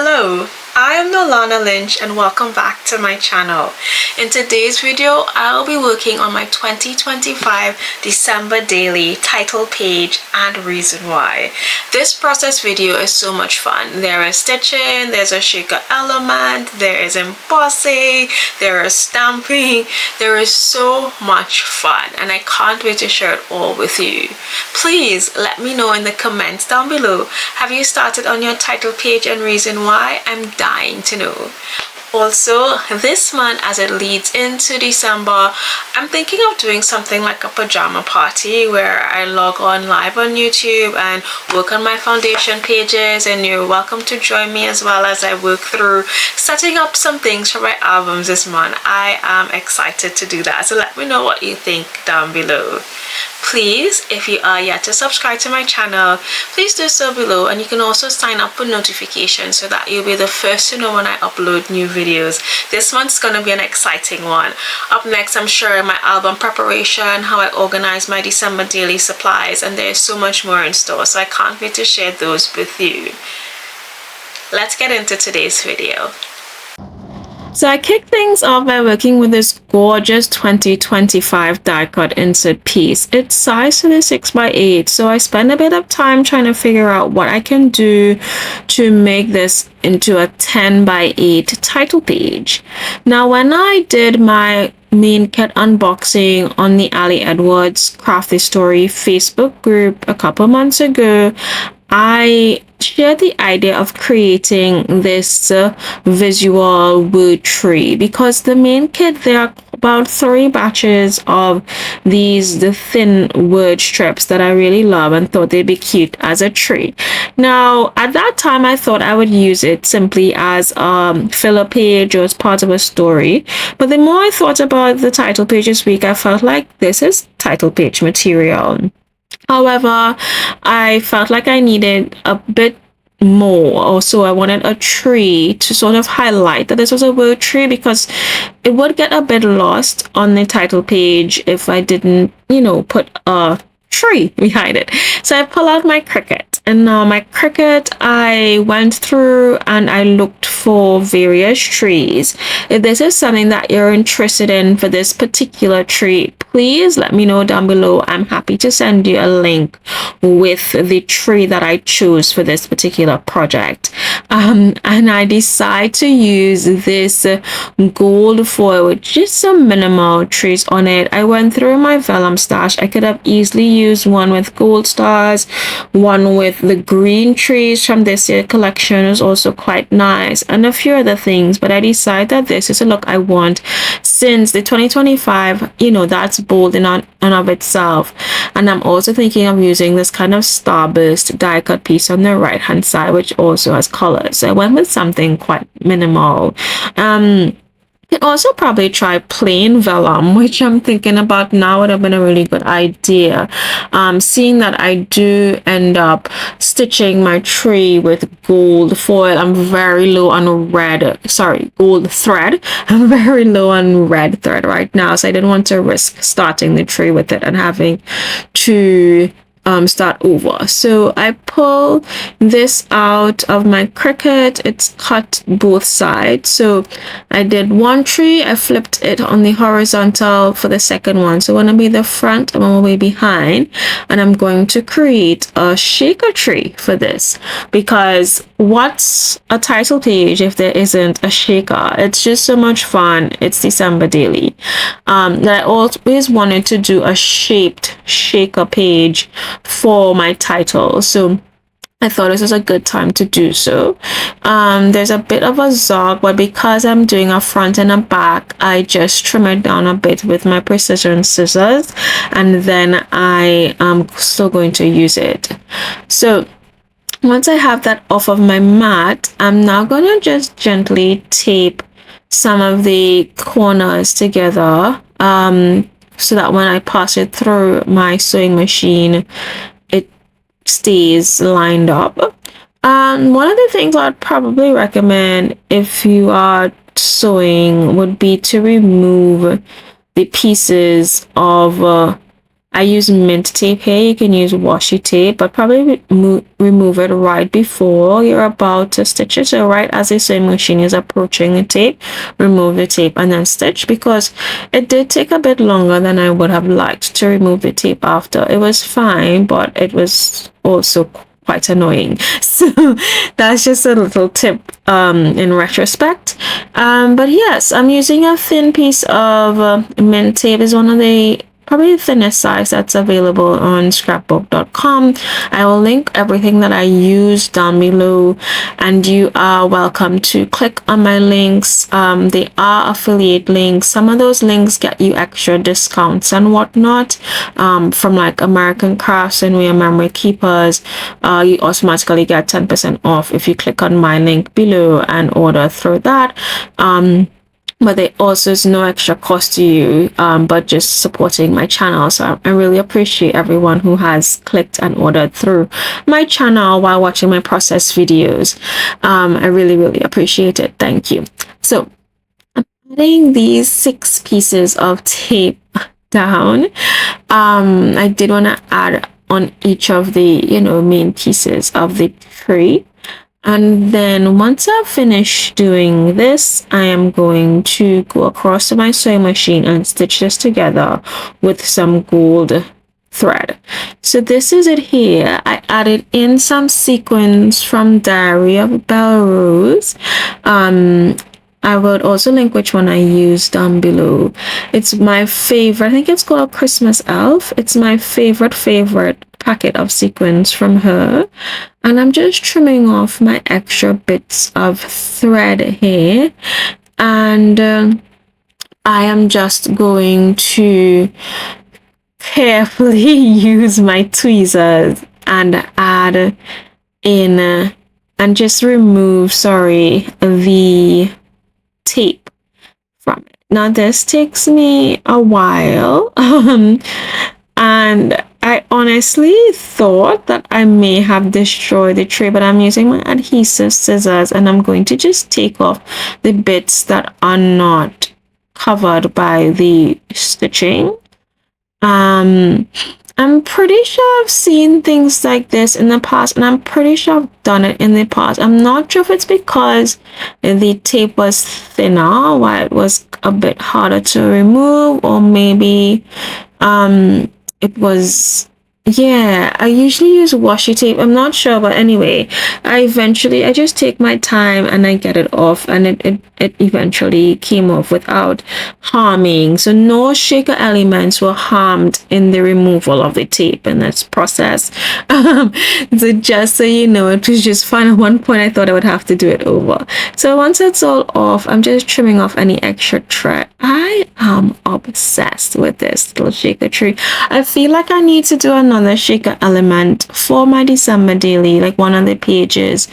Hello, I am Nolana Lynch and welcome back to my channel. In today's video, I'll be working on my 2025 December daily title page and reason why. This process video is so much fun. There is stitching, there's a shaker element, there is embossing, there is stamping. There is so much fun and I can't wait to share it all with you. Please let me know in the comments down below, have you started on your title page and reason why? I'm dying to know. Also, this month as it leads into December, I'm thinking of doing something like a pajama party where I log on live on YouTube and work on my foundation pages, and you're welcome to join me as well as I work through setting up some things for my albums this month. I am excited to do that, so let me know what you think down below. Please, if you are yet to subscribe to my channel, please do so below, and you can also sign up for notifications so that you'll be the first to know when I upload new videos. This month's gonna be an exciting one. Up next, I'm sharing my album preparation, how I organize my December daily supplies, and there's so much more in store, so I can't wait to share those with you. Let's get into today's video. So I kicked things off by working with this gorgeous 2025 die cut insert piece. It's sized to the 6x8, so I spent a bit of time trying to figure out what I can do to make this into a 10x8 title page. Now, when I did my main kit unboxing on the Ali Edwards Craft the Story Facebook group a couple months ago, I shared the idea of creating this visual word tree, because the main kit, there are about 3 batches of the thin word strips that I really love and thought they'd be cute as a tree. Now, at that time, I thought I would use it simply as a filler page or as part of a story, but the more I thought about the title page this week, I felt like this is title page material. However, I felt like I needed a bit more. Also, I wanted a tree to sort of highlight that this was a word tree, because it would get a bit lost on the title page if I didn't, put a tree behind it. So I pull out my Cricut, and now my Cricut, I went through and I looked for various trees. If this is something that you're interested in for this particular tree, please let me know down below. I'm happy to send you a link with the tree that I chose for this particular project. And I decide to use this gold foil with just some minimal trees on it. I went through my vellum stash. I could have easily used one with gold stars, one with the green trees from this year collection is also quite nice, and a few other things, but I decided that this is a look I want since the 2025, that's bold in and of itself. And I'm also thinking of using this kind of starburst die cut piece on the right hand side, which also has colors. So I went with something quite minimal. You can also probably try plain vellum, which I'm thinking about now would have been a really good idea. Seeing that I do end up stitching my tree with gold foil, I'm very low on gold thread. I'm very low on red thread right now, so I didn't want to risk starting the tree with it and having to start over. So I pull this out of my Cricut. It's cut both sides, so I did one tree, I flipped it on the horizontal for the second one, so one will be the front and one will be behind, and I'm going to create a shaker tree for this, because what's a title page if there isn't a shaker? It's just so much fun. It's December daily. That I always wanted to do a shaped shaker page for my title, so I thought this was a good time to do so. There's a bit of a zog, but because I'm doing a front and a back, I just trim it down a bit with my precision scissors, and then I am still going to use it. So once I have that off of my mat, I'm now going to just gently tape some of the corners together, so that when I pass it through my sewing machine, it stays lined up. One of the things I'd probably recommend if you are sewing would be to remove the pieces of I use mint tape here. You can use washi tape, but probably remove it right before you're about to stitch it. So right as the sewing machine is approaching the tape, remove the tape and then stitch, because it did take a bit longer than I would have liked to remove the tape after. It was fine, but it was also quite annoying. So that's just a little tip in retrospect. But yes, I'm using a thin piece of mint tape. Is one of the probably the thinnest size that's available on scrapbook.com. I will link everything that I use down below, and you are welcome to click on my links. They are affiliate links. Some of those links get you extra discounts and whatnot, from like American Crafts and We Are Memory Keepers. You automatically get 10% off if you click on my link below and order through that. But there also is no extra cost to you, but just supporting my channel. So I really appreciate everyone who has clicked and ordered through my channel while watching my process videos. I really appreciate it. Thank you. So I'm adding these 6 pieces of tape down. I did want to add on each of the, main pieces of the tree. And then once I've finished doing this, I am going to go across to my sewing machine and stitch this together with some gold thread. So this is it here. I added in some sequins from Diary of Belle Rose. I would also link which one I used down below. It's my favorite. I think it's called Christmas Elf. It's my favorite packet of sequins from her. And I'm just trimming off my extra bits of thread here. And I am just going to carefully use my tweezers and add in and just remove, the tape from it. Now this takes me a while, and I honestly thought that I may have destroyed the tray, but I'm using my adhesive scissors and I'm going to just take off the bits that are not covered by the stitching. I'm pretty sure I've seen things like this in the past, and I'm pretty sure I've done it in the past. I'm not sure if it's because the tape was thinner, why it was a bit harder to remove, or maybe it was, yeah, I usually use washi tape. I'm not sure, but anyway, I just take my time and I get it off, and it eventually came off without harming. So no shaker elements were harmed in the removal of the tape in this process. So just so you know, it was just fun. At one point I thought I would have to do it over. So once it's all off, I'm just trimming off any extra thread. I am obsessed with this little shaker tree. I feel like I need to do another shaker element for my December daily, like one of the pages,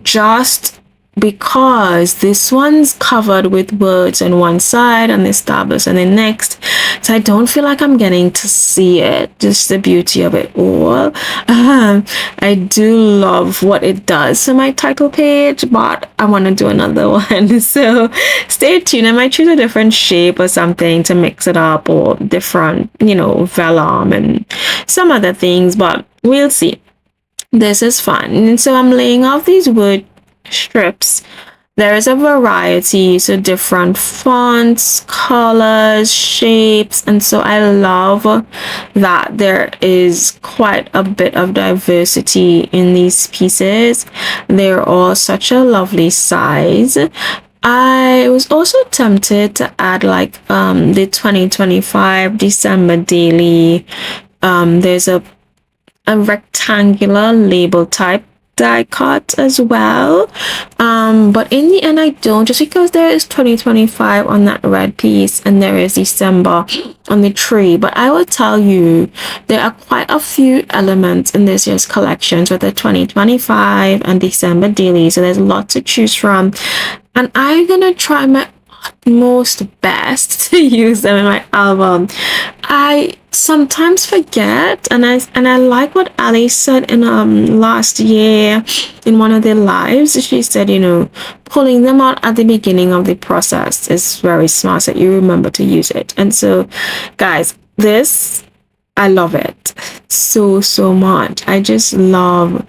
just because this one's covered with words on one side and the starburst on the next, so I don't feel like I'm getting to see it, just the beauty of it all. I do love what it does to my title page, but I want to do another one, so stay tuned. I might choose a different shape or something to mix it up, or different, vellum and some other things, but we'll see. This is fun. And so I'm laying off these wood strips. There is a variety, so different fonts, colors, shapes, and so I love that there is quite a bit of diversity in these pieces. They're all such a lovely size. I was also tempted to add like the 2025 December daily. There's a rectangular label type die cut as well, but in the end I don't, just because there is 2025 on that red piece and there is December on the tree. But I will tell you, there are quite a few elements in this year's collections with the 2025 and December daily, so there's a lot to choose from, and I'm gonna try my utmost best to use them in my album. I sometimes forget, and I like what Ali said in last year in one of their lives. She said, pulling them out at the beginning of the process is very smart, so you remember to use it. And so guys, this I love it so much. I just love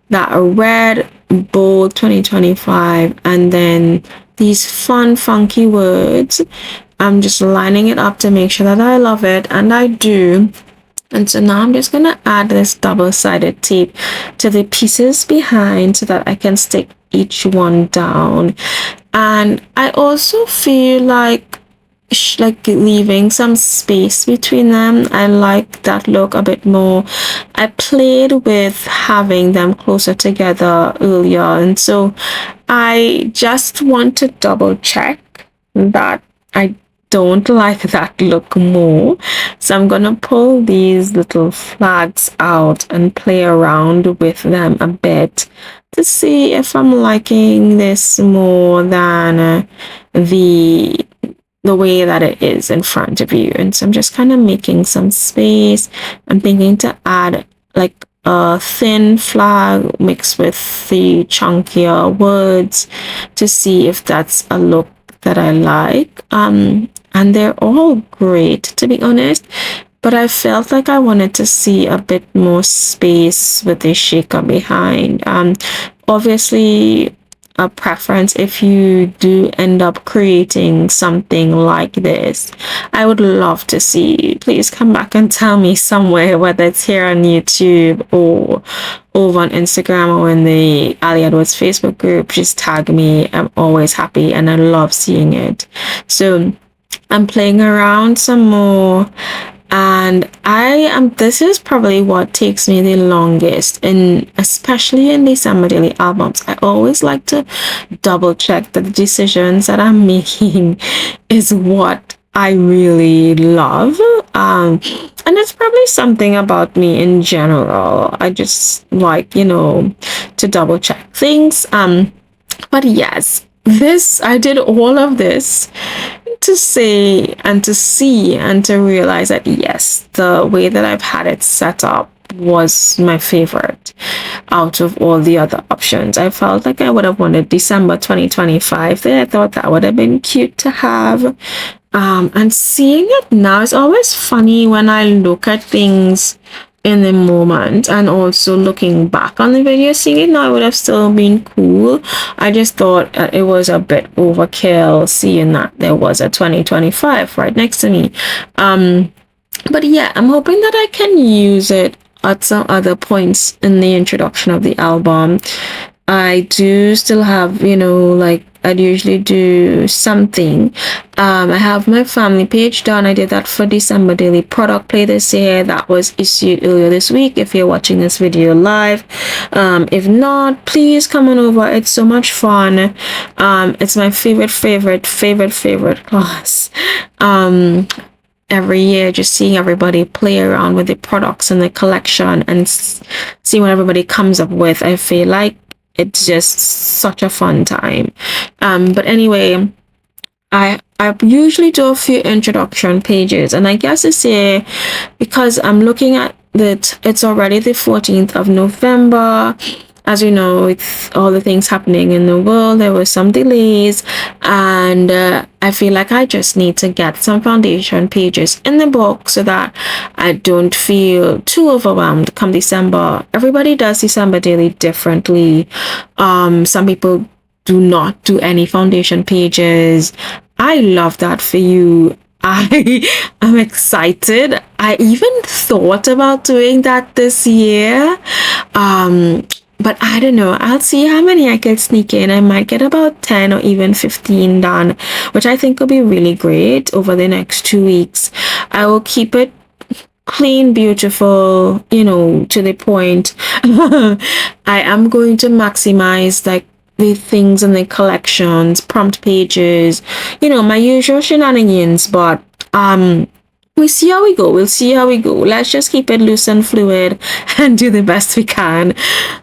that red, bold 2025, and then these fun, funky words. I'm just lining it up to make sure that I love it, and I do. And so now I'm just gonna add this double-sided tape to the pieces behind so that I can stick each one down. And I also feel like leaving some space between them. I like that look a bit more. I played with having them closer together earlier, and so I just want to double check that I don't like that look more. So I'm gonna pull these little flags out and play around with them a bit to see if I'm liking this more than the way that it is in front of you. And so I'm just kind of making some space. I'm thinking to add like a thin flag mixed with the chunkier words to see if that's a look that I like. And they're all great, to be honest, but I felt like I wanted to see a bit more space with the shaker behind. Obviously a preference if you do end up creating something like this. I would love to see. Please come back and tell me somewhere, whether it's here on YouTube or over on Instagram or in the Ali Edwards Facebook group. Just tag me. I'm always happy and I love seeing it. So I'm playing around some more, and this is probably what takes me the longest, and especially in December daily albums. I always like to double check that the decisions that I'm making is what I really love. And it's probably something about me in general. I just like, to double check things. But yes, I did all of this to say and to see and to realize that yes, the way that I've had it set up was my favorite out of all the other options. I felt like I would have wanted December 2025 there. I thought that would have been cute to have. And seeing it now is always funny when I look at things in the moment, and also looking back on the video, seeing it now would have still been cool. I just thought it was a bit overkill seeing that there was a 2025 right next to me. But yeah, I'm hoping that I can use it at some other points in the introduction of the album. I do still have, I'd usually do something. I have my family page done. I did that for December daily product play this year. That was issued earlier this week if you're watching this video live. If not, please come on over. It's so much fun. It's my favorite class. Every year, just seeing everybody play around with the products in the collection and see what everybody comes up with. I feel like it's just such a fun time. But anyway, I usually do a few introduction pages, and I guess this year, because I'm looking at that, it's already the 14th of November. As you know, with all the things happening in the world, there were some delays, and I feel like I just need to get some foundation pages in the book so that I don't feel too overwhelmed come December. Everybody does December daily differently. Some people do not do any foundation pages. I love that for you. I am excited. I even thought about doing that this year. But I don't know. I'll see how many I can sneak in. I might get about 10 or even 15 done, which I think will be really great over the next 2 weeks. I will keep it clean, beautiful, to the point. I am going to maximize the things in the collections, prompt pages, my usual shenanigans, but we'll see how we go. Let's just keep it loose and fluid and do the best we can,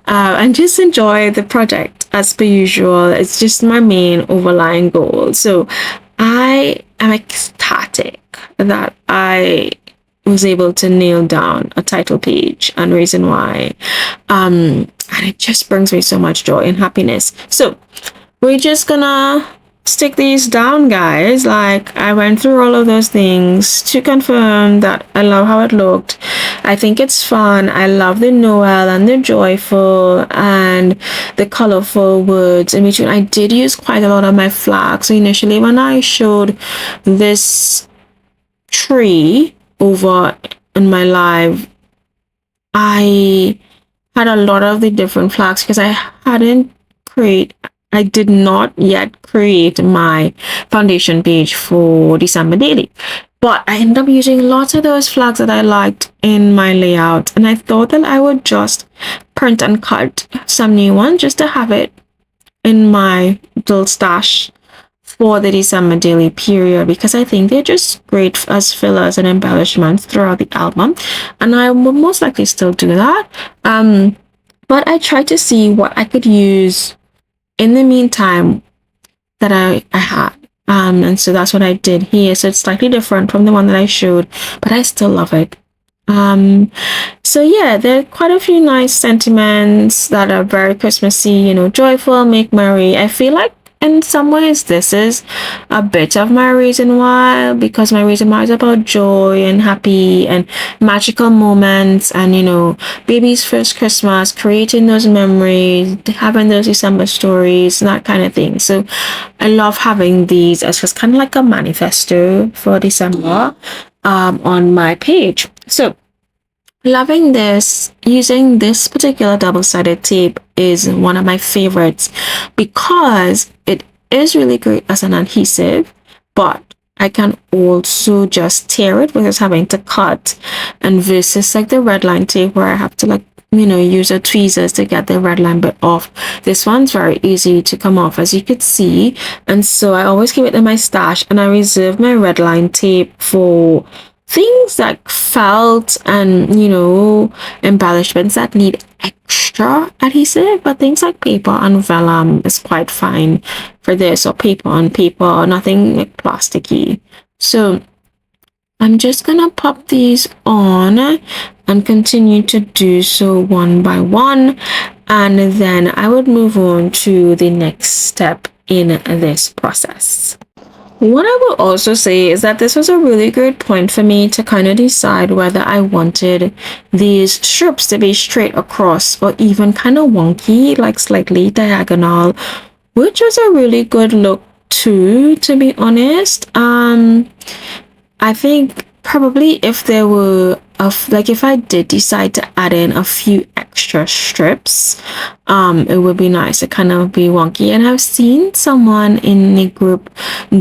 and just enjoy the project as per usual. It's just my main overlying goal. So I am ecstatic that I was able to nail down a title page and reason why. And it just brings me so much joy and happiness. So we're just gonna stick these down, guys. Like, I went through all of those things to confirm that I love how it looked. I think it's fun. I love the Noel and the joyful and the colorful words in between. I did use quite a lot of my flags. So initially when I showed this tree over in my live, I had a lot of the different flags because I did not yet create my foundation page for December daily, but I ended up using lots of those flags that I liked in my layout, and I thought that I would just print and cut some new ones just to have it in my little stash for the December daily period, because I think they're just great as fillers and embellishments throughout the album, and I will most likely still do that. But I tried to see what I could use in the meantime that I had. And so that's what I did here. So it's slightly different from the one that I showed, but I still love it. So yeah, there are quite a few nice sentiments that are very Christmassy, you know, joyful, make merry. I feel like in some ways this is a bit of my reason why, because my reason why is about joy and happy and magical moments, and you know, baby's first Christmas, creating those memories, having those December stories, that kind of thing. So I love having these as just kind of like a manifesto for December on my page. So loving this. Using this particular double-sided tape is one of my favorites because it is really great as an adhesive, but I can also just tear it without having to cut, and versus like the red line tape where I have to, like, you know, use a tweezers to get the red line bit off. This one's very easy to come off, as you could see, and so I always keep it in my stash, and I reserve my red line tape for things like felt and, you know, embellishments that need extra adhesive, but things like paper and vellum is quite fine for this, or paper on paper, nothing like plasticky. So I'm just gonna pop these on and continue to do so one by one, and then I would move on to the next step in this process. What I will also say is that this was a really great point for me to kind of decide whether I wanted these strips to be straight across or even kind of wonky, like slightly diagonal, which was a really good look too, to be honest. I think probably if there were if I did decide to add in a few extra strips, it would be nice to kind of be wonky. And I've seen someone in the group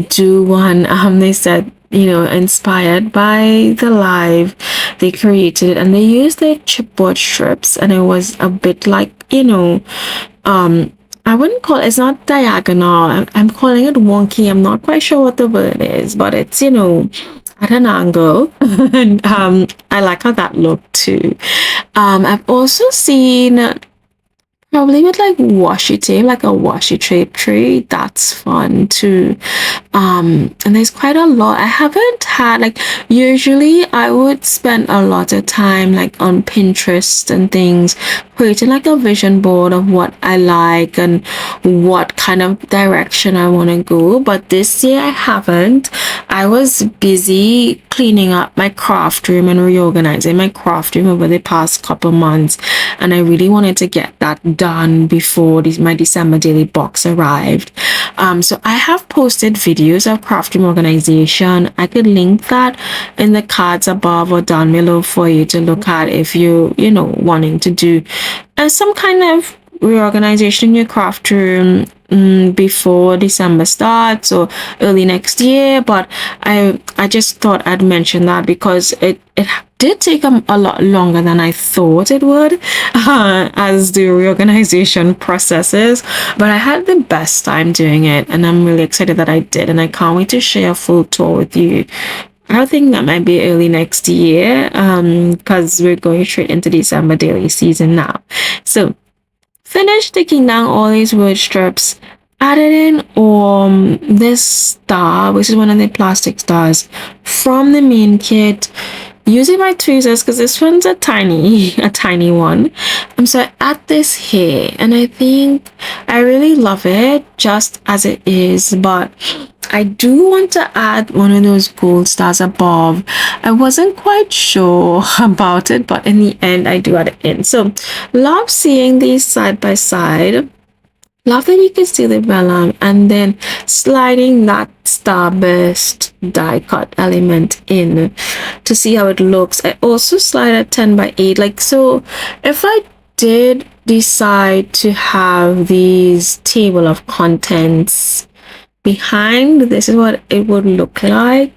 do one. They said, you know, inspired by the live, they created it and they used the chipboard strips, and it was a bit like, you know, I wouldn't call it, it's not diagonal. I'm calling it wonky. I'm not quite sure what the word is, but it's, you know, at an angle. And I like how that looked too. I've also seen probably with like washi tape, like a washi tape tray. That's fun too. And there's quite a lot. I haven't had, like, usually I would spend a lot of time like on Pinterest and things, creating like a vision board of what I like and what kind of direction I want to go. But this year I haven't. I was busy cleaning up my craft room and reorganizing my craft room over the past couple months, and I really wanted to get that done before my December daily box arrived. So I have posted videos of craft room organization. I could link that in the cards above or down below for you to look at if you know, wanting to do some kind of reorganization in your craft room before December starts or early next year. But I just thought I'd mention that because it did take a lot longer than I thought it would as the reorganization processes, but I had the best time doing it, and I'm really excited that I did, and I can't wait to share a full tour with you. I think that might be early next year because we're going straight into December daily season now. So finished taking down all these wood strips, added in this star, which is one of the plastic stars from the main kit. using my tweezers, because this one's a tiny one. So I add this here, and I think I really love it just as it is, but I do want to add one of those gold stars above. I wasn't quite sure about it, but in the end I do add it in. So love seeing these side by side. Love that you can see the vellum, and then sliding that starburst die cut element in to see how it looks. I also slide a 10x8, like, so if I did decide to have these table of contents behind, this is what it would look like.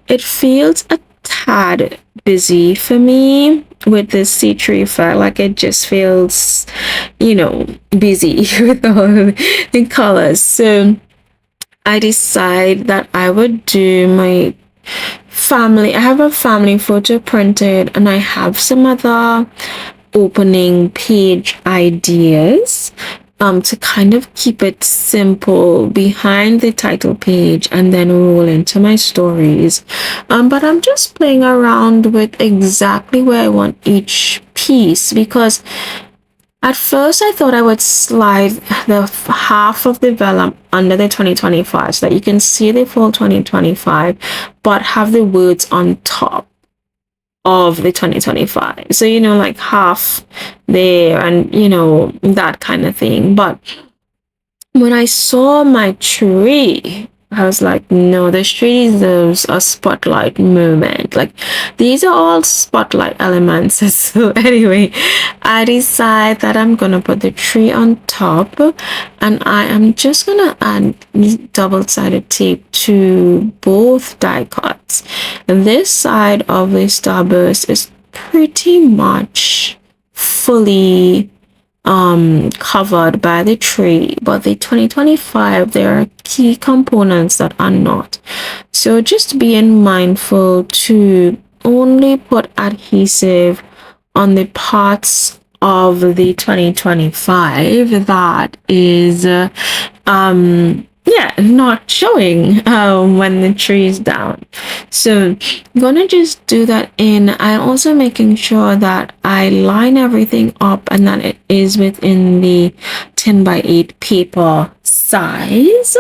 It feels a tad busy for me with this C3 effect. Like, it just feels, you know, busy with all the colors. So I decide that I would do my family. I have a family photo printed, and I have some other opening page ideas to kind of keep it simple behind the title page and then roll into my stories. But I'm just playing around with exactly where I want each piece, because at first I thought I would slide the half of the vellum under the 2025 so that you can see the full 2025, but have the words on top of the 2025, so, you know, like half there, and, you know, that kind of thing. But when I saw my tree, I was like, no, this tree deserves a spotlight moment. Like, these are all spotlight elements. So anyway, I decide that I'm gonna put the tree on top, and I am just gonna add double-sided tape to both die cuts. And this side of the starburst is pretty much fully covered by the tree, but the 2025, there are key components that are not. So just being mindful to only put adhesive on the parts of the 2025 that is not showing when the tree is down. So I'm gonna just do that in. I'm also making sure that I line everything up and that it is within the 10x8 paper size.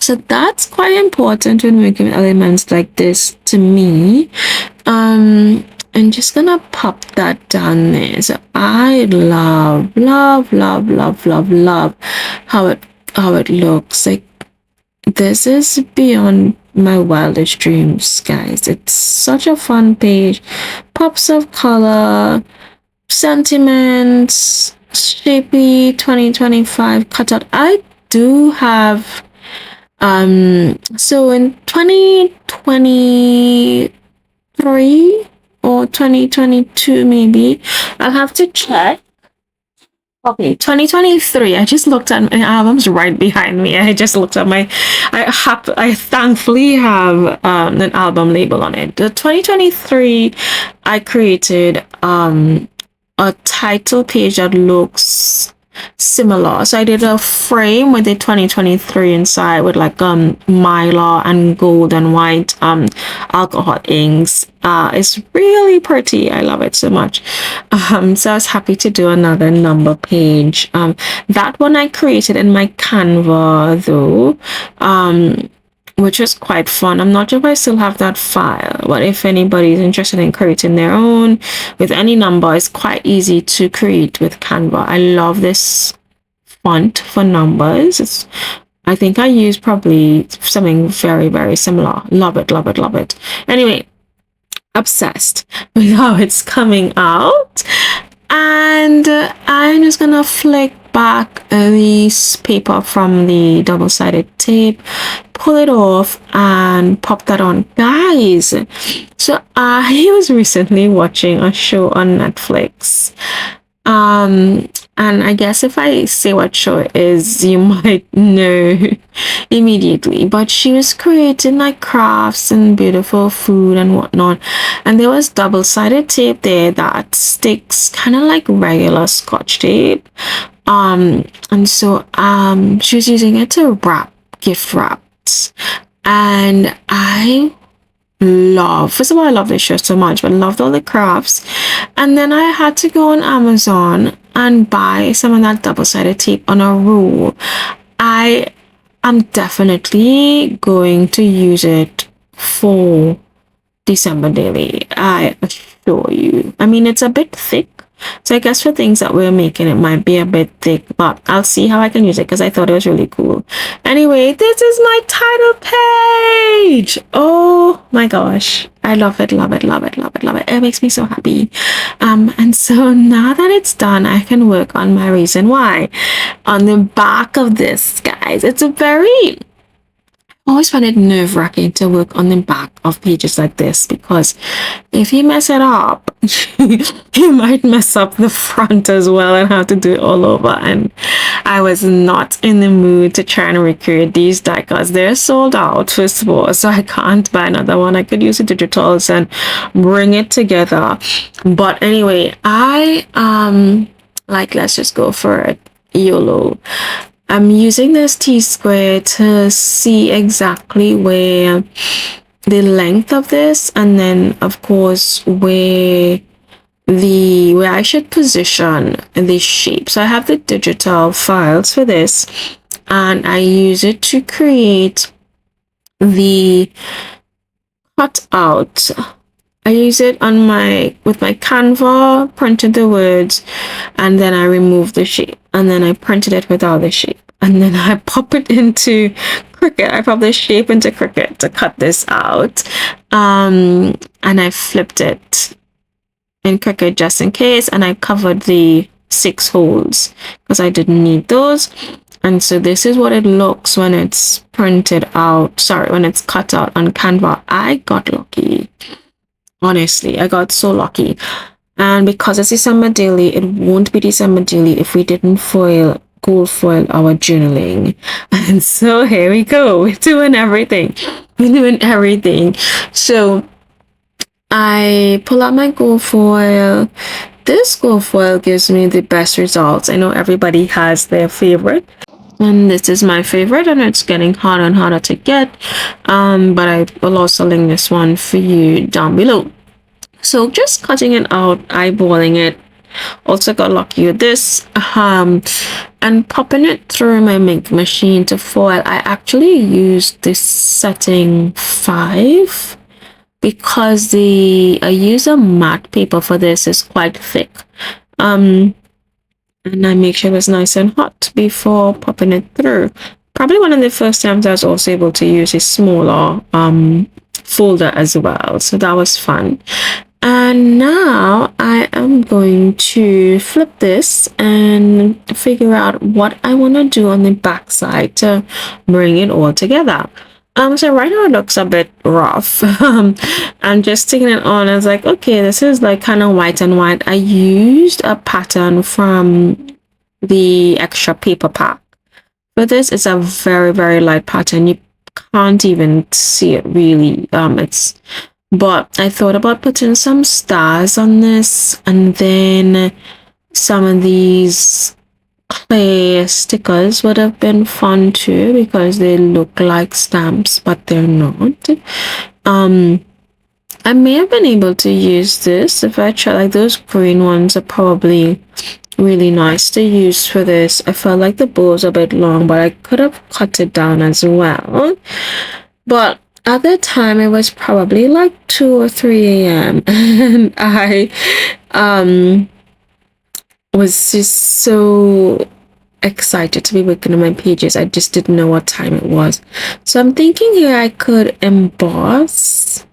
So that's quite important when working with elements like this to me. I'm just gonna pop that down there. So I love how it looks. Like, this is beyond my wildest dreams, guys. It's such a fun page. Pops of color, sentiments, shapy 2025 cutout. I do have so in 2023 or 2022 maybe, I'll have to check. Okay, 2023. I just looked at my albums right behind me. I just looked at I thankfully have an album label on it. The 2023, I created a title page that looks similar. So I did a frame with the 2023 inside with like mylar and gold and white alcohol inks. It's really pretty. I love it so much. So I was happy to do another number page. That one I created in my Canva though, which was quite fun. I'm not sure if I still have that file, but if anybody's interested in creating their own with any number, it's quite easy to create with Canva. I love this font for numbers. I think I use probably something very, very similar. Love it, love it, love it. Anyway, obsessed with how it's coming out. And I'm just gonna flick back this paper from the double-sided tape, pull it off, and pop that on. Guys, so I was recently watching a show on Netflix, and I guess if I say what show it is, you might know immediately. But she was creating like crafts and beautiful food and whatnot, and there was double-sided tape there that sticks kind of like regular Scotch tape, and so she was using it to wrap gift wraps, and I first of all, I love this shirt so much, but I loved all the crafts. And then I had to go on Amazon and buy some of that double-sided tape on a roll. I am definitely going to use it for December daily, I assure you. I mean, it's a bit thick, so I guess for things that we're making, it might be a bit thick, but I'll see how I can use it because I thought it was really cool. Anyway, this is my title page. Oh my gosh. I love it, love it, love it, love it, love it. It makes me so happy. And so now that it's done, I can work on my reason why. On the back of this, guys, it's a very... I always find it nerve-wracking to work on the back of pages like this because if you mess it up, you might mess up the front as well and have to do it all over. And I was not in the mood to try and recreate these die cuts. They're sold out, first of all, so I can't buy another one. I could use the digitals and bring it together. But anyway, let's just go for it. YOLO. I'm using this T-square to see exactly where the length of this, and then of course where I should position the shape. So I have the digital files for this, and I use it to create the cutout. I use it on with my Canva, printed the words, and then I remove the shape, and then I printed it without the shape, and then I pop it into Cricut. I pop the shape into Cricut to cut this out, and I flipped it in Cricut just in case, and I covered the 6 holes because I didn't need those. And so this is what it looks when it's printed out, when it's cut out on Canva. I got lucky. Honestly, I got so lucky. And because it's December daily, it won't be December daily if we didn't gold foil our journaling. And so here we go. We're doing everything. So I pull out my gold foil. This gold foil gives me the best results. I know everybody has their favorite, and this is my favorite, and it's getting harder and harder to get, but I will also link this one for you down below. So just cutting it out, eyeballing it. Also got lucky with this, and popping it through my ink machine to foil. I actually used this setting 5 because I use a matte paper for this. It's quite thick, and I make sure it's nice and hot before popping it through. Probably one of the first times I was also able to use a smaller folder as well, so that was fun. And now I am going to flip this and figure out what I want to do on the back side to bring it all together. So right now it looks a bit rough. I'm just sticking it on. I was like, okay, this is like kind of white and white. I used a pattern from the extra paper pack. But this is a very, very light pattern. You can't even see it really. But I thought about putting some stars on this, and then some of these clay stickers would have been fun too because they look like stamps, but they're not. I may have been able to use this if I try. Like those green ones are probably really nice to use for this. I felt like the bow's a bit long, but I could have cut it down as well. But at that time it was probably like 2 or 3 a.m. and I was just so excited to be working on my pages. I just didn't know what time it was. So I'm thinking here I could emboss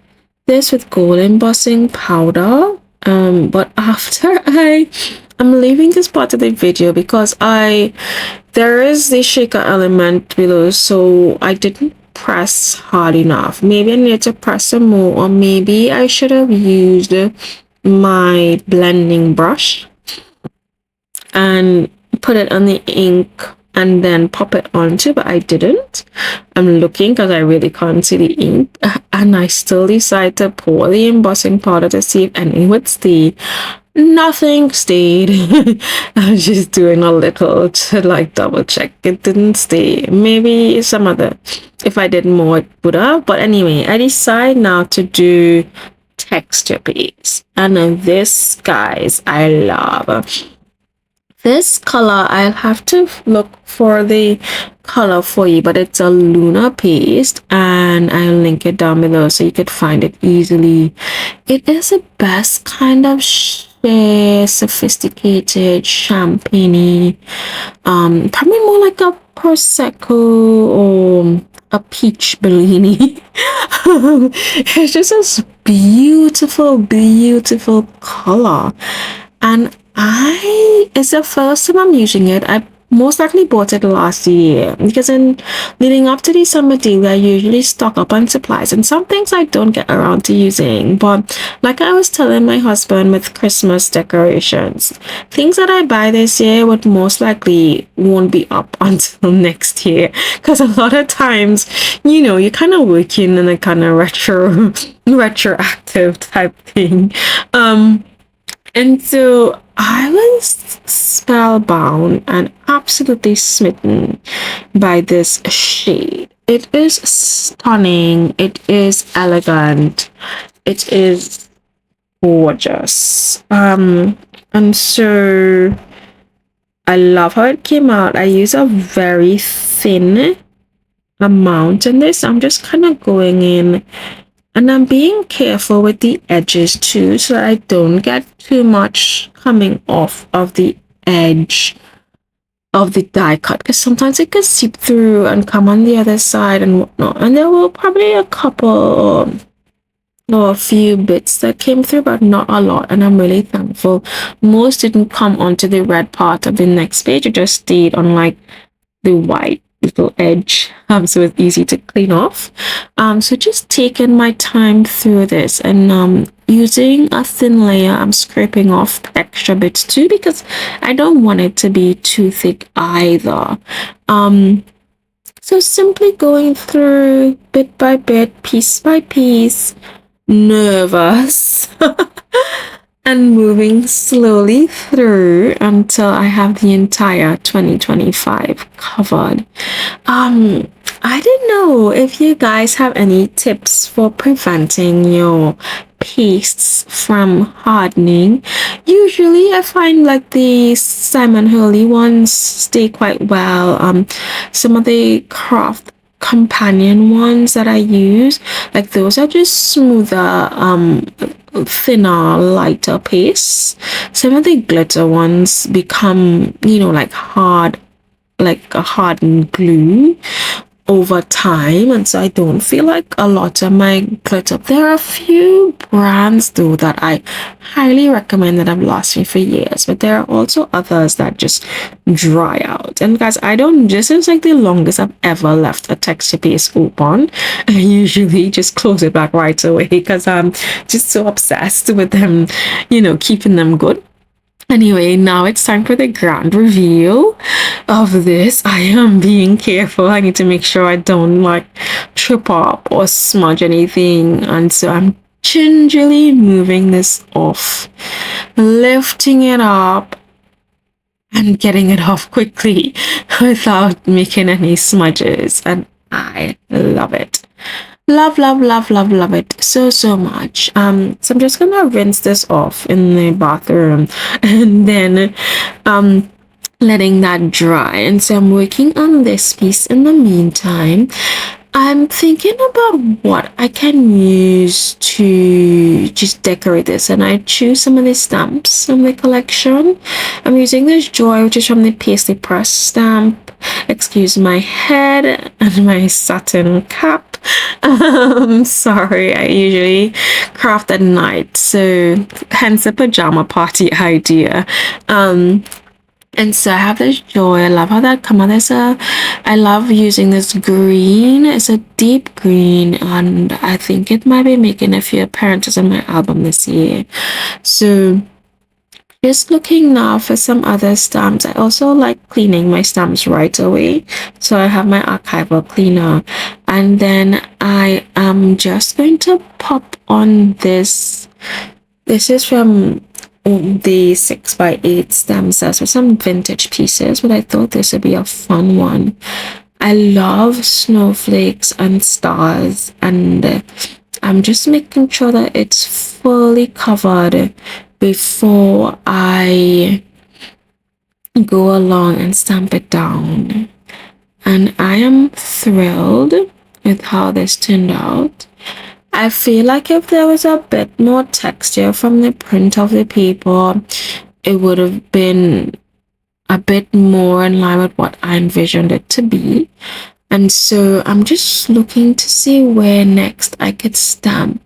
this with gold embossing powder. But after I'm leaving this part of the video because there is the shaker element below, so I didn't press hard enough. Maybe I need to press some more, or maybe I should have used my blending brush and put it on the ink and then pop it onto, but I didn't. I'm looking because I really can't see the ink, and I still decided to pour the embossing powder to see if any would stay. Nothing stayed. I was just doing a little to like double check it didn't stay. Maybe some other, if I did more it would have. But anyway, I decide now to do texture paste, and this, guys, I love this color. I'll have to look for the color for you, but it's a lunar paste, and I'll link it down below so you could find it easily. It is the best kind of sophisticated champagne, probably more like a prosecco or a peach bellini. It's just a beautiful color, and it's the first time I'm using it. I most likely bought it last year because in leading up to December deal, I usually stock up on supplies, and some things I don't get around to using. But like I was telling my husband with Christmas decorations, things that I buy this year would most likely won't be up until next year, because a lot of times, you're kind of working in a kind of retroactive type thing. And so I was spellbound and absolutely smitten by this shade. It is stunning. It is elegant. It is gorgeous. And so I love how it came out. I use a very thin amount in this. I'm just kind of going in, and I'm being careful with the edges too, so that I don't get too much coming off of the edge of the die cut, because sometimes it could seep through and come on the other side and whatnot. And there were probably a couple or a few bits that came through, but not a lot, and I'm really thankful. Most didn't come onto the red part of the next page. It just stayed on like the white little edge, so it's easy to clean off. So just taking my time through this, and using a thin layer, I'm scraping off extra bits too, because I don't want it to be too thick either. So simply going through bit by bit, piece by piece, nervous and moving slowly through until I have the entire 2025 covered. I don't know if you guys have any tips for preventing your pastes from hardening. Usually I find like the Simon Hurley ones stay quite well. Some of the craft companion ones that I use, like those are just smoother, thinner, lighter paste. Some of the glitter ones become, like hard, like a hardened glue over time, and so I don't feel like a lot of my glitter. There are a few brands though that I highly recommend that have lasted me for years, but there are also others that just dry out. And guys, this is like the longest I've ever left a texture paste open. I usually just close it back right away because I'm just so obsessed with them, keeping them good. Anyway, now it's time for the grand reveal of this. I am being careful. I need to make sure I don't like trip up or smudge anything. And so I'm gingerly moving this off, lifting it up and getting it off quickly without making any smudges. And I love it. Love it so much. So I'm just gonna rinse this off in the bathroom and then letting that dry. And so I'm working on this piece in the meantime. I'm thinking about what I can use to just decorate this, and I choose some of the stamps from the collection. I'm using this Joy, which is from the Paisley Press stamp. Excuse my head and my satin cap. Sorry, I usually craft at night, so hence the pajama party idea. And so I have this Joy. I love how that come out. I love using this green. It's a deep green, and I think it might be making a few appearances in my album this year. So just looking now for some other stamps. I also like cleaning my stamps right away, so I have my archival cleaner, and then I am just going to pop on this. This is from the 6x8 stem cells with some vintage pieces, but I thought this would be a fun one. I love snowflakes and stars, and I'm just making sure that it's fully covered before I go along and stamp it down. And I am thrilled with how this turned out. I feel like if there was a bit more texture from the print of the paper, it would have been a bit more in line with what I envisioned it to be. And so I'm just looking to see where next I could stamp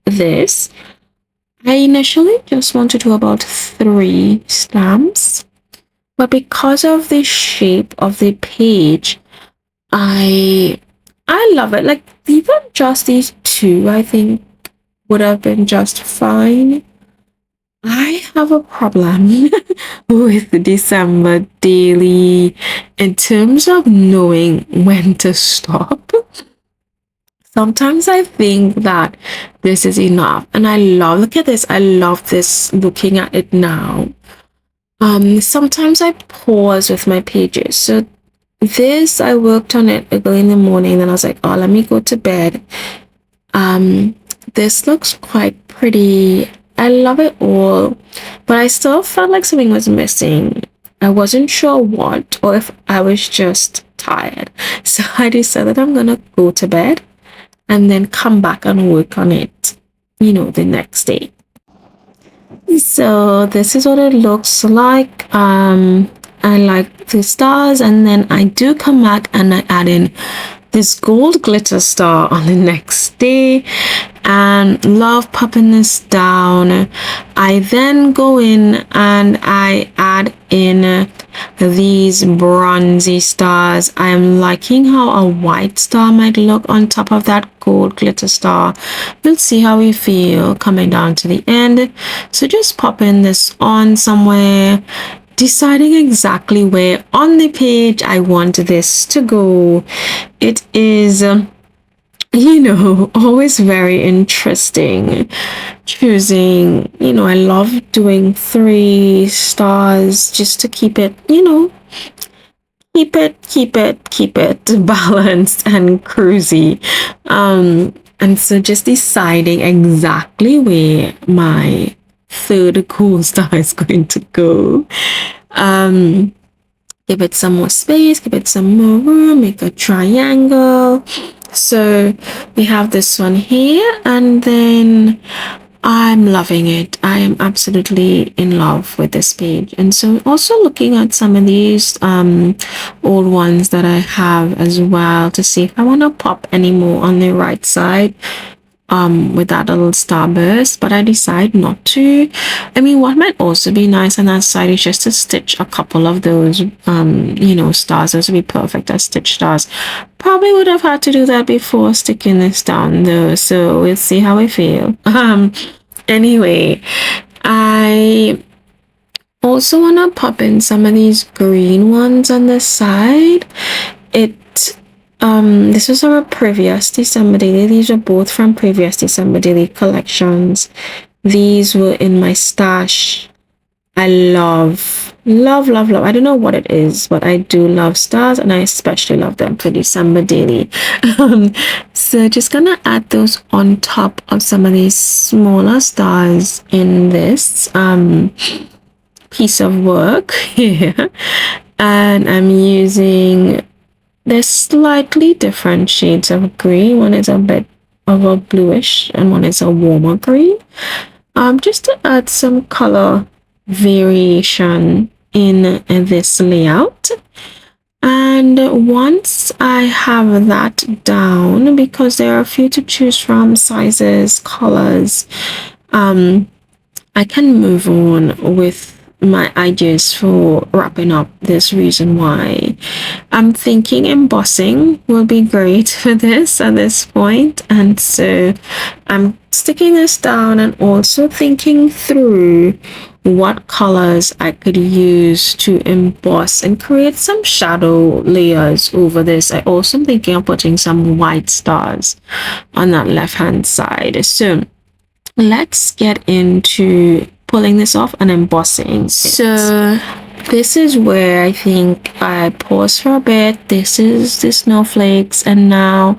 this. I initially just wanted to do about 3 stamps, but because of the shape of the page, I love it. Like, even just these 2, I think, would have been just fine. I have a problem with December daily in terms of knowing when to stop. Sometimes I think that this is enough, and look at this, I love this looking at it now. Sometimes I pause with my pages. So this, I worked on it early in the morning, then I was like, oh, let me go to bed. This looks quite pretty. I love it all, but I still felt like something was missing. I wasn't sure what, or if I was just tired. So I decided I'm gonna go to bed and then come back and work on it, the next day. So this is what it looks like. I like the stars, and then I do come back and I add in this gold glitter star on the next day, and love popping this down. I then go in and I add in these bronzy stars. I am liking how a white star might look on top of that gold glitter star. We'll see how we feel coming down to the end. So just popping this on somewhere, deciding exactly where on the page I want this to go. It is always very interesting choosing. I love doing 3 stars just to keep it keep it balanced and cruisy. And so just deciding exactly where my 3rd gold star is going to go. Give it some more space, give it some more room, make a triangle. So we have this one here, and then I'm loving it. I am absolutely in love with this page. And so also looking at some of these old ones that I have as well to see if I want to pop any more on the right side with that little starburst, but I decide not to. I mean, what might also be nice on that side is just to stitch a couple of those stars. Those would be perfect as stitch stars. Probably would have had to do that before sticking this down though, so we'll see how I feel. Anyway, I also want to pop in some of these green ones on the side. This was our previous December daily. These are both from previous December daily collections. These were in my stash. I love. I don't know what it is, but I do love stars, and I especially love them for December daily. So just gonna add those on top of some of these smaller stars in this piece of work here. And I'm using there's slightly different shades of green. One is a bit of a bluish and one is a warmer green. Just to add some color variation in this layout. And once I have that down, because there are a few to choose from, sizes, colors, I can move on with my ideas for wrapping up this reason why. I'm thinking embossing will be great for this at this point, and so I'm sticking this down and also thinking through what colors I could use to emboss and create some shadow layers over this. I also am thinking of putting some white stars on that left hand side. So let's get into pulling this off and embossing it. So this is where I think I pause for a bit. This is the snowflakes, and now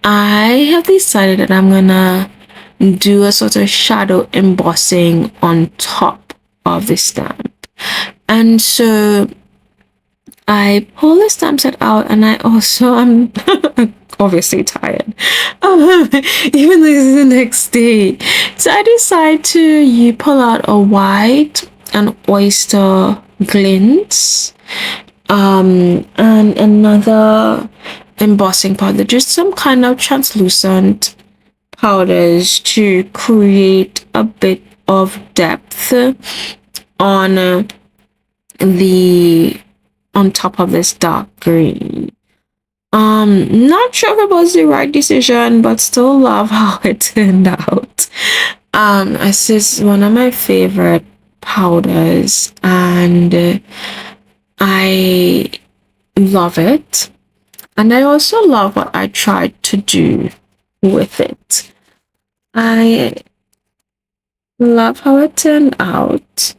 I have decided that I'm gonna do a sort of shadow embossing on top of the stamp. And so I pull the stamp set out, and I also am obviously tired, even though this is the next day. So I decide to pull out a white and oyster glints, and another embossing powder, just some kind of translucent powders to create a bit of depth on on top of this dark green. Not sure if it was the right decision, but still love how it turned out. This is one of my favorite powders, and I love it. And I also love what I tried to do with it. I love how it turned out.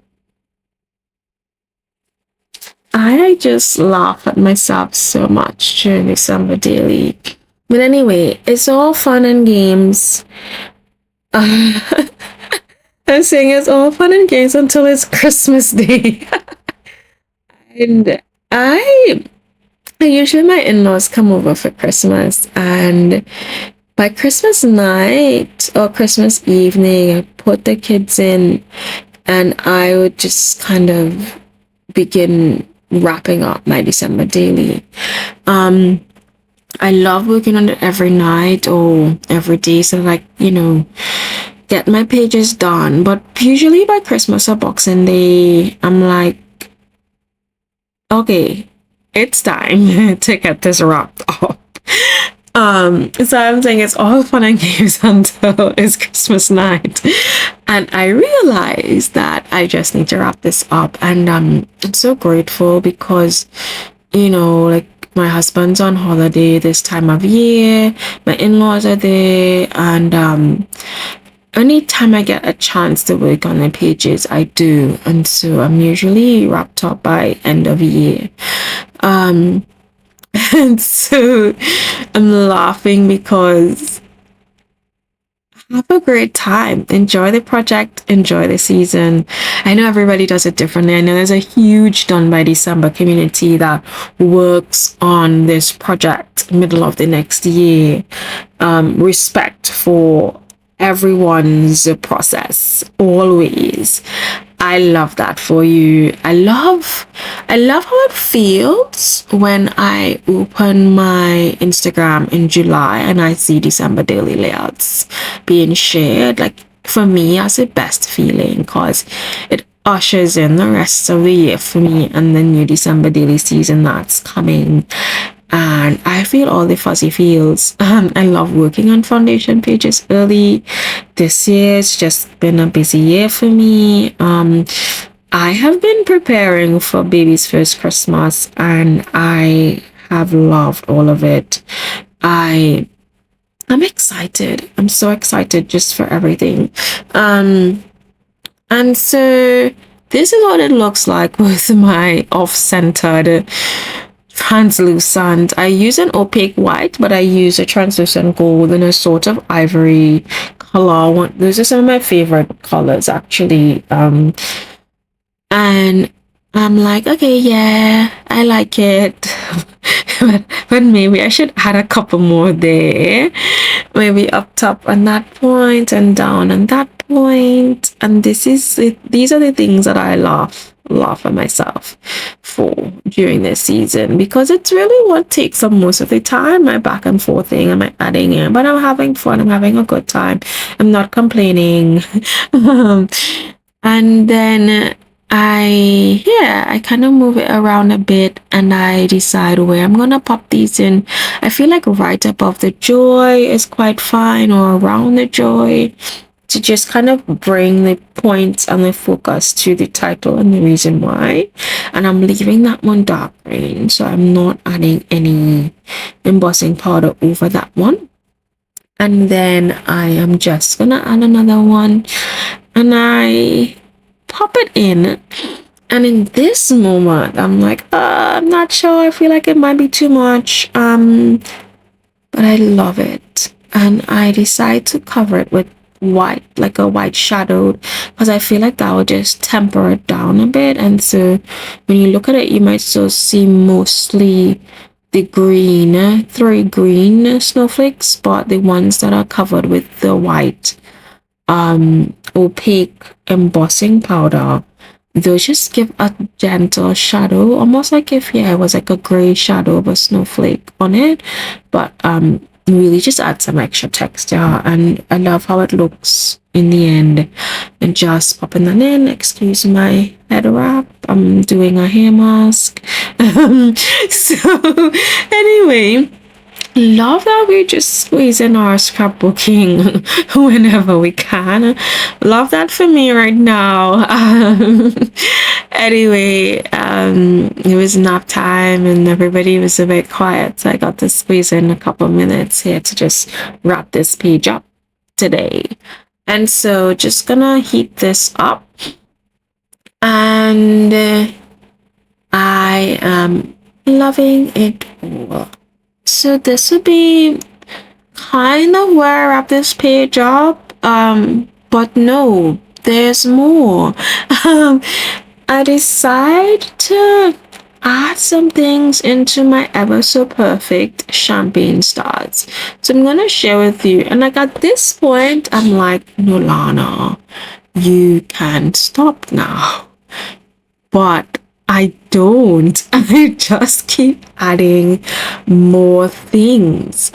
I just laugh at myself so much during December daily. But anyway, it's all fun and games. I'm saying it's all fun and games until it's Christmas Day. And usually my in-laws come over for Christmas, and by Christmas night or Christmas evening, I put the kids in, and I would just kind of begin wrapping up my December daily. I love working on it every night or every day, so like, get my pages done. But usually by Christmas or Boxing Day, I'm like, okay, it's time to get this wrapped up. So I'm saying it's all fun and games until it's Christmas night, and I realized that I just need to wrap this up. And I'm so grateful because, like, my husband's on holiday this time of year, my in-laws are there, and anytime I get a chance to work on the pages, I do. And so I'm usually wrapped up by end of year. And so I'm laughing because have a great time. Enjoy the project, enjoy the season. I know everybody does it differently. I know there's a huge Done by December community that works on this project middle of the next year. Respect for everyone's process always. I love that for you. I love how it feels when I open my Instagram in July and I see December daily layouts being shared. Like, for me, that's the best feeling because it ushers in the rest of the year for me and the new December daily season that's coming. And I feel all the fuzzy feels. I love working on foundation pages early. This year it's just been a busy year for me. I have been preparing for baby's first Christmas, and I have loved all of it. I'm excited. I'm so excited just for everything. And so this is what it looks like with my off-centered translucent. I use an opaque white, but I use a translucent gold and a sort of ivory color. Those are some of my favorite colors, actually. And I'm like, okay, yeah, I like it. but maybe I should add a couple more there. Maybe up top on that point and down on that point. And this is it. These are the things that I laugh at myself for during this season, because it's really what takes up most of the time, my back and forth thing and my adding in. But I'm having fun. I'm having a good time. I'm not complaining. And then I kind of move it around a bit, and I decide where I'm gonna pop these in. I feel like right above the joy is quite fine, or around the joy, to just kind of bring the points and the focus to the title and the reason why. And I'm leaving that one dark green, so I'm not adding any embossing powder over that one. And then I am just gonna add another one, and I pop it in. And in this moment, I'm like, I'm not sure. I feel like it might be too much. But I love it. And I decide to cover it with white, like a white shadowed, because I feel like that will just temper it down a bit. And so when you look at it, you might still see mostly the green, 3 green snowflakes, but the ones that are covered with the white opaque embossing powder, those just give a gentle shadow, almost like if it was like a gray shadow of a snowflake on it, but really just add some extra texture. And I love how it looks in the end. And just popping that in. Excuse my head wrap, I'm doing a hair mask. So anyway, love that we just squeeze in our scrapbooking whenever we can. Love that for me right now. Anyway, it was nap time and everybody was a bit quiet, so I got to squeeze in a couple minutes here to just wrap this page up today. And so just gonna heat this up, and I am loving it all. So this would be kind of where I wrap this page up, but no, there's more. I decide to add some things into my ever so perfect champagne stars. So I'm gonna share with you, and like at this point I'm like, no, Lana, you can't stop now. But I don't. I just keep adding more things.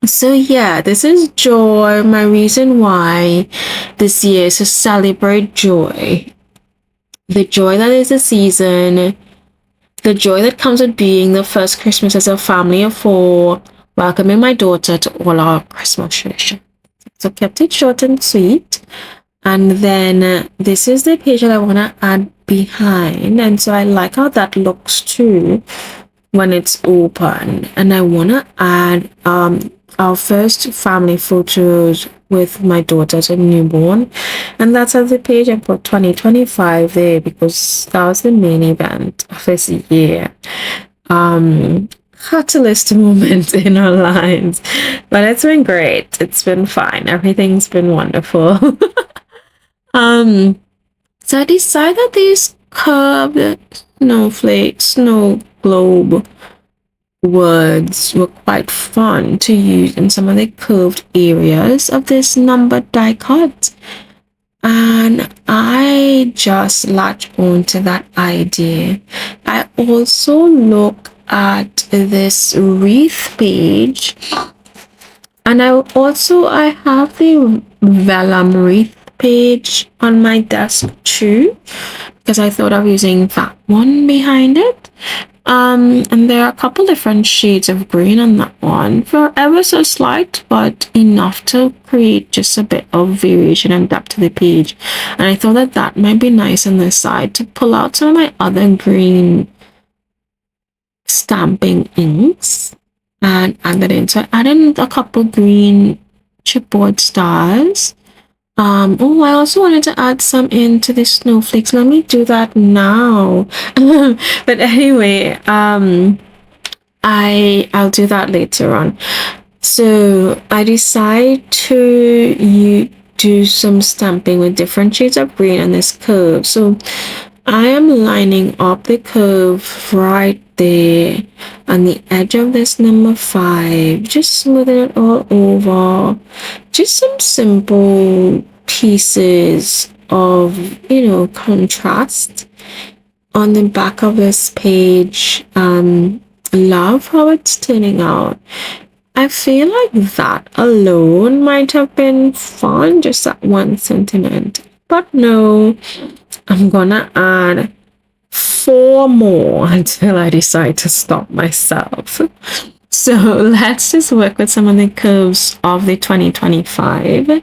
So yeah, this is joy. My reason why this year is to celebrate joy. The joy that is the season. The joy that comes with being the first Christmas as a family of 4, welcoming my daughter to all our Christmas traditions. So kept it short and sweet. And then this is the page that I want to add behind, and so I like how that looks too when it's open. And I want to add our first family photos with my daughter as a newborn, and that's at the page I put 2025 there because that was the main event of this year. Catalyst moment in our lives, but it's been great. It's been fine. Everything's been wonderful. So I decided these curved snowflake, snow globe words were quite fun to use in some of the curved areas of this numbered die cut. And I just latched on to that idea. I also look at this wreath page, and I have the vellum wreath page on my desk too, because I thought of using that one behind it. And there are a couple different shades of green on that one, for ever so slight, but enough to create just a bit of variation and depth to the page. And I thought that that might be nice on this side to pull out some of my other green stamping inks and add that in. So I added in a couple green chipboard stars. I also wanted to add some into the snowflakes. Let me do that now. But anyway, I'll do that later on. So I decide to do some stamping with different shades of green on this curve. So I am lining up the curve right there on the edge of this number 5, just smoothing it all over. Just some simple pieces of, contrast on the back of this page. Love how it's turning out. I feel like that alone might have been fun, just that one sentiment. But no, I'm gonna add 4 more until I decide to stop myself. So let's just work with some of the curves of the 2025.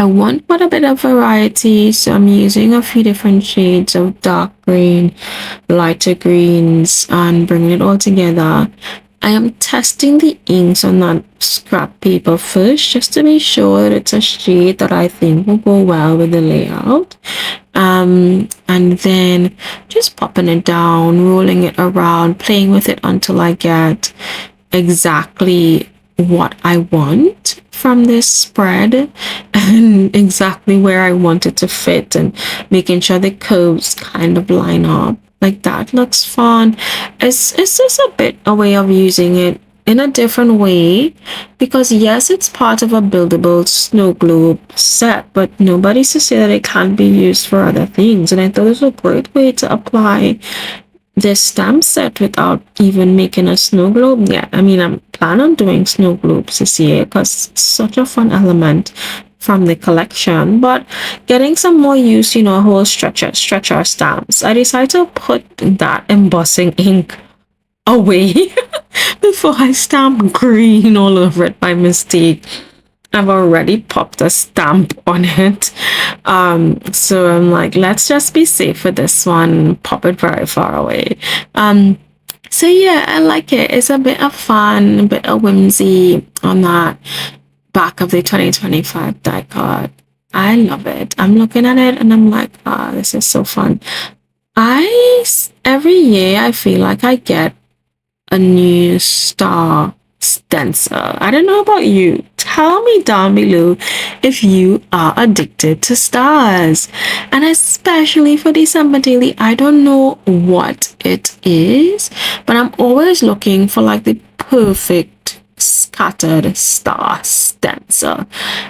I want quite a bit of variety, so I'm using a few different shades of dark green, lighter greens, and bringing it all together. I am testing the inks on that scrap paper first, just to make sure that it's a shade that I think will go well with the layout. And then just popping it down, rolling it around, playing with it until I get exactly what I want from this spread and exactly where I want it to fit, and making sure the curves kind of line up. Like, that looks fun. It's just a bit a way of using it in a different way, because yes, it's part of a buildable snow globe set, but nobody's to say that it can't be used for other things. And I thought it was a great way to apply this stamp set without even making a snow globe yet. I mean, I'm planning on doing snow globes this year because it's such a fun element from the collection, but getting some more use, you know, a whole stretcher stamps. I decided to put that embossing ink away before I stamp green all over it by mistake. I've already popped a stamp on it. So I'm like, let's just be safe with this one, pop it very far away. So yeah, I like it. It's a bit of fun, a bit of whimsy on that back of the 2025 die card. I love it. I'm looking at it and I'm like, this is so fun. Every year I feel like I get a new star stencil. I don't know about you. Tell me down below if you are addicted to stars. And especially for December daily, I don't know what it is, but I'm always looking for like the perfect scattered star stencil,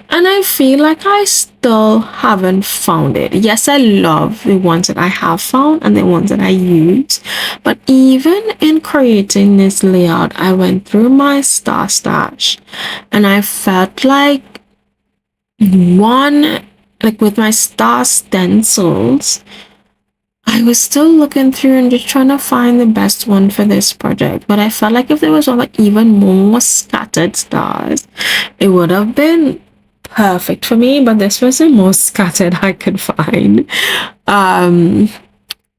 and I feel like I still haven't found it. Yes, I love the ones that I have found and the ones that I use, but even in creating this layout, I went through my star stash and I felt like with my star stencils, I was still looking through and just trying to find the best one for this project, but I felt like if there was even more scattered stars, it would have been perfect for me, but this was the most scattered I could find.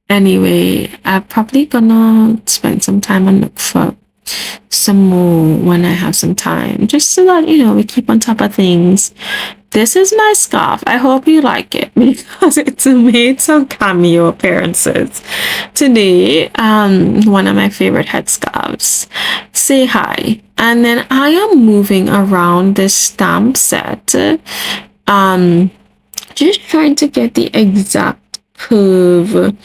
Anyway, I'm probably gonna spend some time and look for some more when I have some time, just so that, you know, we keep on top of things. This is my scarf. I hope you like it because it's made some cameo appearances today. One of my favorite headscarves. Say hi. And then I am moving around this stamp set. Just trying to get the exact curve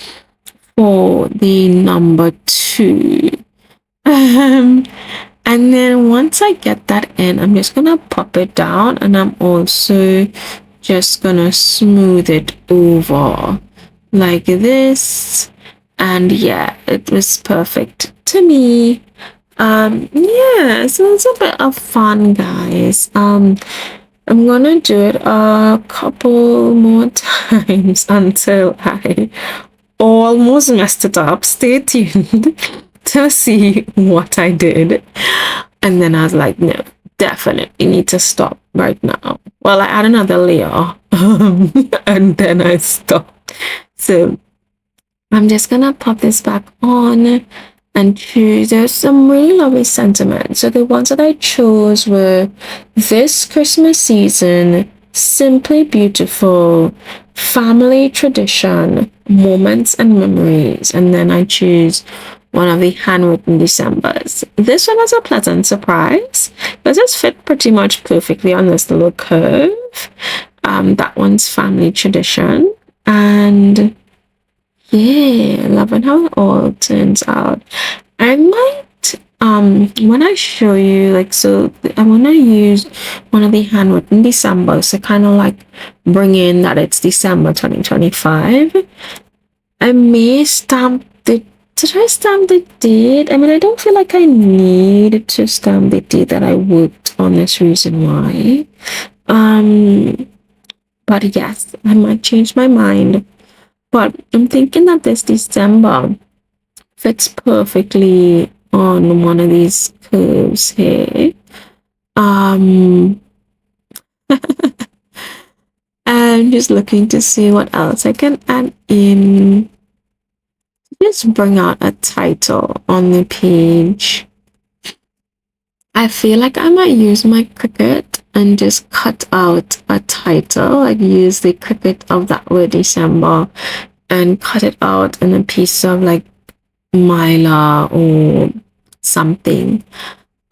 for the number 2. And then once I get that in, I'm just gonna pop it down, and I'm also just gonna smooth it over like this. And yeah, it was perfect to me. Yeah, so it's a bit of fun, guys. I'm gonna do it a couple more times until I almost messed it up. Stay tuned to see what I did. And then I was like, no, definitely need to stop right now. Well, I add another layer and then I stopped. So I'm just gonna pop this back on and choose. There's some really lovely sentiments. So the ones that I chose were This Christmas Season, Simply Beautiful, Family Tradition, Moments and Memories. And then I choose one of the Handwritten Decembers. This one was a pleasant surprise because it's fit pretty much perfectly on this little curve. That one's Family Tradition. And yeah, loving how it all turns out. I might, when I show you, I want to use one of the Handwritten Decembers to kind of like bring in that it's December 2025. I may stamp the Did I stamp the date? I mean, I don't feel like I need to stamp the date that I worked on this reason why. But yes, I might change my mind. But I'm thinking that this December fits perfectly on one of these curves here. I'm just looking to see what else I can add in. Just bring out a title on the page. I feel like I might use my Cricut and just cut out a title, like use the Cricut of that word December and cut it out in a piece of like mylar or something,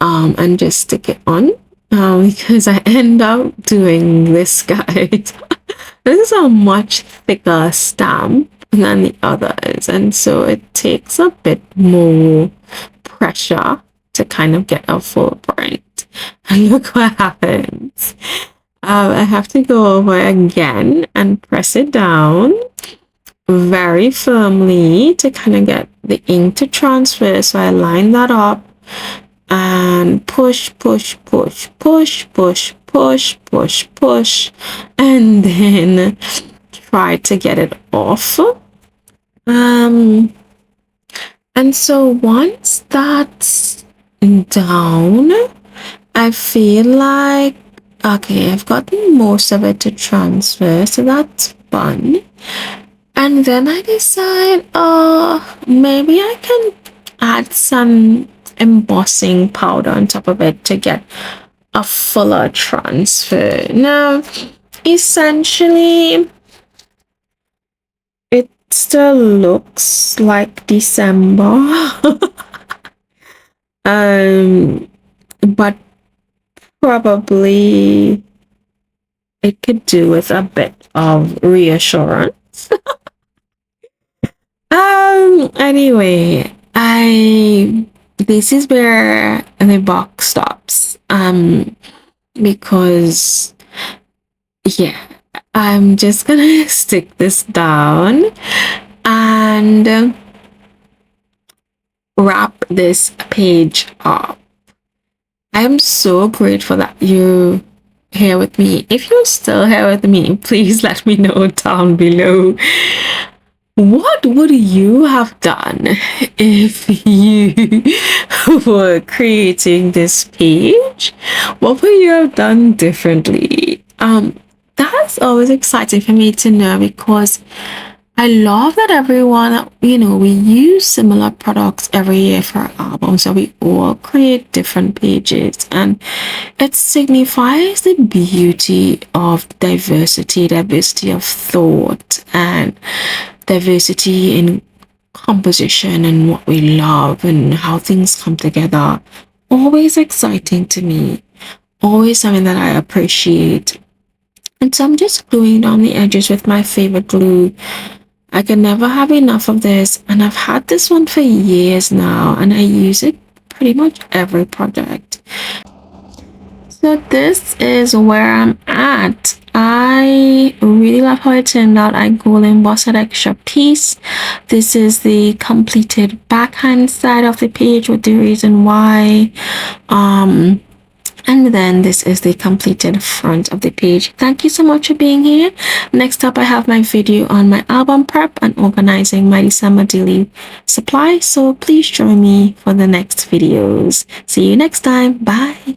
and just stick it on, because I end up doing this, guys. This is a much thicker stamp than the others, and so it takes a bit more pressure to kind of get a full print. And look what happens. I have to go over again and press it down very firmly to kind of get the ink to transfer. So I line that up and push, push, push, push, push, push, push, push, and then try to get it off. And so once that's down, I feel like, okay, I've gotten most of it to transfer, so that's fun. And then I decide, maybe I can add some embossing powder on top of it to get a fuller transfer. Now, essentially, it still looks like December. But probably it could do with a bit of reassurance. Anyway, this is where the box stops. Because yeah, I'm just gonna stick this down and wrap this page up. I am so grateful that you're here with me. If you're still here with me, please let me know down below. What would you have done if you were creating this page? What would you have done differently? That's always exciting for me to know, because I love that everyone, we use similar products every year for our albums, so we all create different pages, and it signifies the beauty of diversity of thought, and diversity in composition, and what we love, and how things come together. Always exciting to me, always something that I appreciate. And so I'm just gluing down the edges with my favorite glue. I can never have enough of this, and I've had this one for years now, and I use it pretty much every project. So this is where I'm at. I really love how it turned out. I gold embossed that extra piece. This is the completed backhand side of the page with the reason why. And then this is the completed front of the page. Thank you so much for being here. Next up, I have my video on my album prep and organizing my December daily supply. So please join me for the next videos. See you next time. Bye.